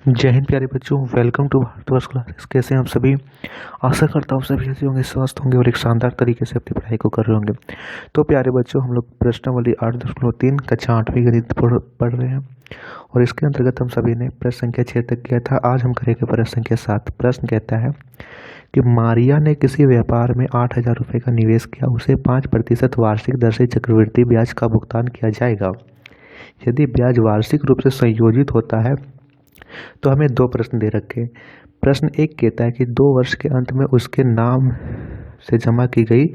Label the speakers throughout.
Speaker 1: जय हिंद प्यारे बच्चों, वेलकम टू भारतवर्ष क्लासेस। कैसे हैं आप सभी? आशा करता हूँ सभी ऐसे होंगे, स्वस्थ होंगे और एक शानदार तरीके से अपनी पढ़ाई को कर रहे होंगे। तो प्यारे बच्चों, हम लोग प्रश्नावली 8.3 कक्षा 8वीं गणित पढ़ रहे हैं और इसके अंतर्गत हम सभी ने प्रश्न संख्या 6 तक किया था। आज हम करेंगे प्रश्न संख्या 7। प्रश्न कहता है कि मारिया ने किसी व्यापार में 8,000 रुपये का निवेश किया, उसे 5% वार्षिक दर से चक्रवृद्धि ब्याज का भुगतान किया जाएगा। यदि ब्याज वार्षिक रूप से संयोजित होता है तो हमें दो प्रश्न दे रखे। प्रश्न एक कहता है कि 2 वर्ष के अंत में उसके नाम से जमा की गई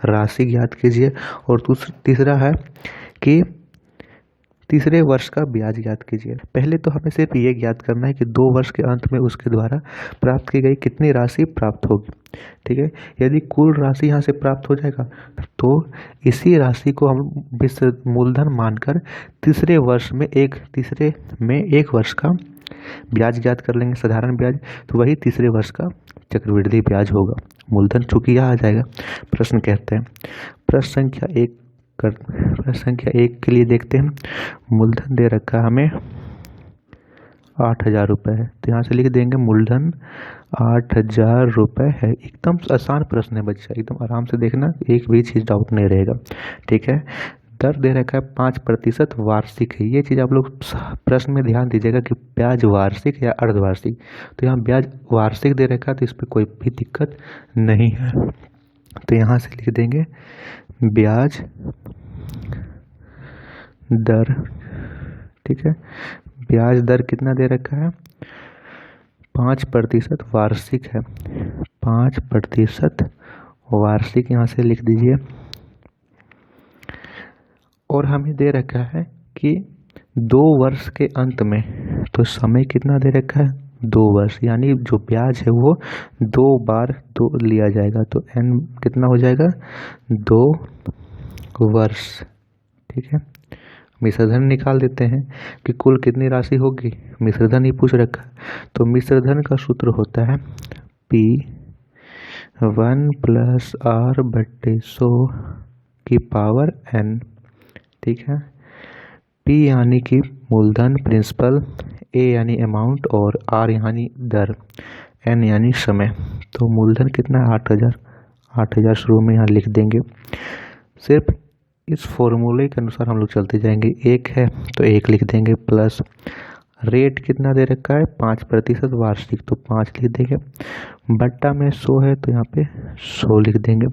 Speaker 1: राशि ज्ञात कीजिए, और तीसरा है कि तीसरे वर्ष का ब्याज ज्ञात कीजिए। पहले तो हमें सिर्फ ये ज्ञात करना है कि 2 वर्ष के अंत में उसके द्वारा प्राप्त की गई कितनी राशि प्राप्त होगी। ठीक है, यदि कुल राशि यहाँ से प्राप्त हो जाएगा तो इसी राशि को हम मूलधन मानकर तीसरे में एक वर्ष का ब्याज ज्ञात कर लेंगे, साधारण ब्याज। तो वही तीसरे वर्ष का चक्रवृद्धि ब्याज होगा। मूलधन चूंकि यह आ जाएगा। प्रश्न कहते हैं, प्रश्न संख्या एक के लिए देखते हैं। मूलधन दे रखा है हमें 8,000 रुपये है, तो यहाँ से लिख देंगे मूलधन 8,000 रुपये है। एकदम आसान प्रश्न है बच्चा, एकदम आराम से देखना, एक भी चीज़ डाउट नहीं रहेगा। ठीक है, दर दे रखा है 5% वार्षिक है। ये चीज़ आप लोग प्रश्न में ध्यान दीजिएगा कि ब्याज वार्षिक या अर्धवार्षिक। तो यहाँ ब्याज वार्षिक दे रखा है, तो इस पर कोई भी दिक्कत नहीं है। तो यहाँ से लिख देंगे ब्याज दर। ठीक है, ब्याज दर कितना दे रखा है? 5% वार्षिक है। 5% वार्षिक यहाँ से लिख दीजिए। और हमें दे रखा है कि 2 वर्ष के अंत में, तो समय कितना दे रखा है? 2 वर्ष, यानी जो ब्याज है वो 2 बार 2 लिया जाएगा, तो n कितना हो जाएगा? 2 वर्ष। ठीक है, मिश्रधन निकाल देते हैं कि कुल कितनी राशि होगी। मिश्रधन ही पूछ रखा है, तो मिश्रधन का सूत्र होता है P1 + R/100 की पावर n। ठीक है, P यानी कि मूलधन प्रिंसिपल, A यानी अमाउंट और R यानी दर, N यानी समय। तो मूलधन कितना है? 8,000। 8,000 शुरू में यहाँ लिख देंगे। सिर्फ इस फॉर्मूले के अनुसार हम लोग चलते जाएंगे। 1 है तो 1 लिख देंगे, प्लस रेट कितना दे रखा है? 5% वार्षिक, तो 5 लिख देंगे। बट्टा में 100 है तो यहाँ पे 100 लिख देंगे।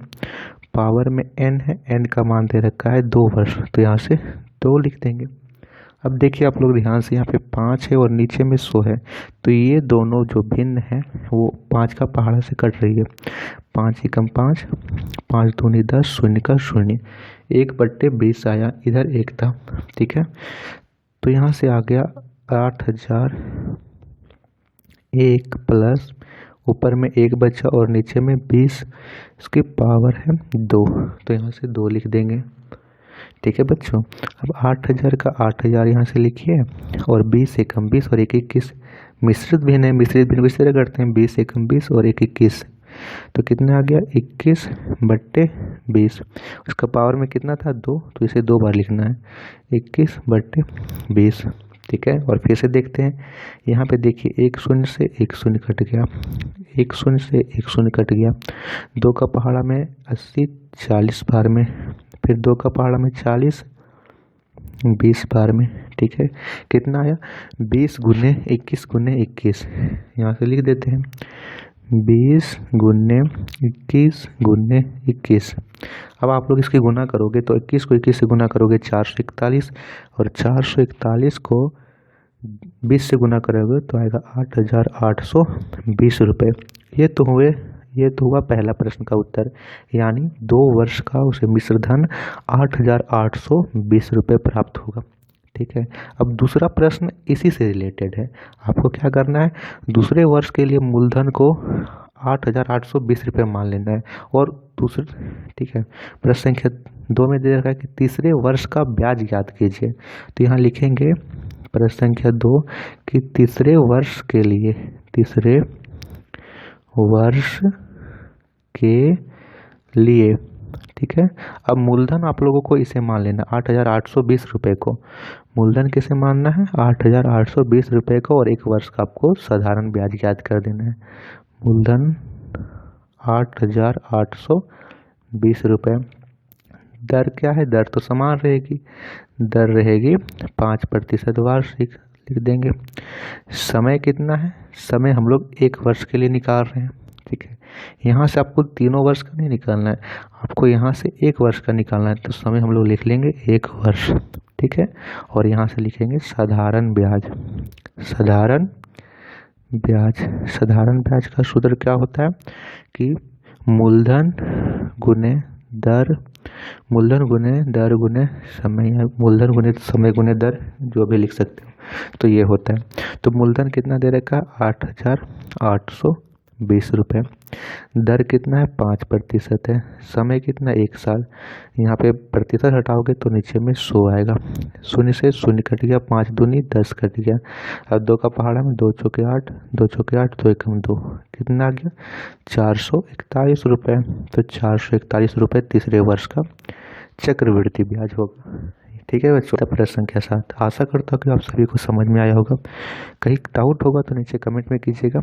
Speaker 1: पावर में n है, n का मान दे रखा है 2 वर्ष, तो यहाँ से 2 लिख देंगे। अब देखिए आप लोग ध्यान से, यहाँ पे 5 है और नीचे में 100 है, तो ये दोनों जो भिन्न है वो 5 का पहाड़ा से कट रही है। 5 एकम 5, 5 दूनी 10, शून्य का शून्य, 1/20 आया, इधर 1 था। ठीक है, तो यहाँ से आ गया 8,000 1 प्लस ऊपर में 1 बचा और नीचे में 20, इसकी पावर है 2, तो यहाँ से 2 लिख देंगे। ठीक है बच्चों, अब 8,000 का 8,000 यहाँ से लिखिए, और 20 एकम 20 और 1 21 मिश्रित भिन्न है, मिश्रित भिन्न किस तरह करते हैं? 20 एकम 20 और 1 21, तो कितना आ गया? 21/20। उसका पावर में कितना था? 2, तो इसे 2 बार लिखना है, 21/20। ठीक है, और फिर से देखते हैं। यहाँ पे देखिए 1 शून्य से 1 शून्य कट गया, 1 शून्य से 1 शून्य कट गया। 2 का पहाड़ा में 80, 40 बार में, फिर 2 का पहाड़ा में 40, 20 बार में। ठीक है, कितना आया? 20 गुने 21 गुने 21, यहाँ से लिख देते हैं 20 गुने 21 गुने 21। अब आप लोग इसकी गुना करोगे तो 21 को 21 से गुना करोगे 441, और 441 को 20 से गुना करोगे तो आएगा 8,820 रुपये। ये तो हुआ पहला प्रश्न का उत्तर, यानी 2 वर्ष का उसे मिश्रधन 8,820 रुपये प्राप्त होगा। ठीक है, अब दूसरा प्रश्न इसी से रिलेटेड है। आपको क्या करना है? दूसरे वर्ष के लिए मूलधन को 8,820 रुपये मान लेना है, और दूसरे, ठीक है, प्रश्न संख्या 2 में दे रखा है कि तीसरे वर्ष का ब्याज ज्ञात कीजिए। तो यहाँ लिखेंगे प्रश्न संख्या 2 कि तीसरे वर्ष के लिए ठीक है। अब मूलधन आप लोगों को इसे मान लेना 8,820 रुपये को। मूलधन किसे मानना है? 8,820 रुपये को, और 1 वर्ष का आपको साधारण ब्याज याद कर देना है। मूलधन 8,820 रुपये। दर क्या है? दर तो समान रहेगी, दर रहेगी 5% वार्षिक, लिख देंगे। समय कितना है? समय हम लोग 1 वर्ष के लिए निकाल रहे हैं, ठीक है। यहाँ से आपको तीनों वर्ष का नहीं निकालना है, आपको यहाँ से 1 वर्ष का निकालना है, तो समय हम लोग लिख लेंगे 1 वर्ष, ठीक है। और यहाँ से लिखेंगे साधारण ब्याज। साधारण ब्याज, साधारण ब्याज का सूत्र क्या होता है कि मूलधन गुने दर, मूलधन गुने दर गुने समय, या मूलधन गुने समय गुने दर, जो भी लिख सकते हो, तो ये होता है। तो मूलधन कितना दे रखा है? 8,820 रुपये। दर कितना है? 5% है। समय कितना? 1 साल। यहाँ पे प्रतिशत हटाओगे तो नीचे में 100 आएगा। शून्य से शून्य कट गया, 5 दूनी 10 कट गया। अब 2 का पहाड़ा में 2 चौके 8, 2 चौके 8, 2 एकम 2, कितना आ गया? 441 रुपये। तो 441 रुपये तीसरे वर्ष का चक्रवृद्धि ब्याज होगा, ठीक है बच्चों। प्रश्न संख्या 7। आशा करता हूँ कि आप सभी को समझ में आया होगा। कहीं डाउट होगा तो नीचे कमेंट में कीजिएगा।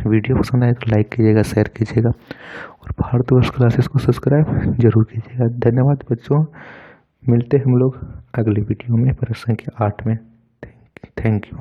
Speaker 1: वीडियो पसंद आए तो लाइक कीजिएगा, शेयर कीजिएगा, और भारतवर्ष क्लासेस को सब्सक्राइब जरूर कीजिएगा। धन्यवाद बच्चों, मिलते हैं हम लोग अगली वीडियो में प्रश्न संख्या 8 में। Thank you.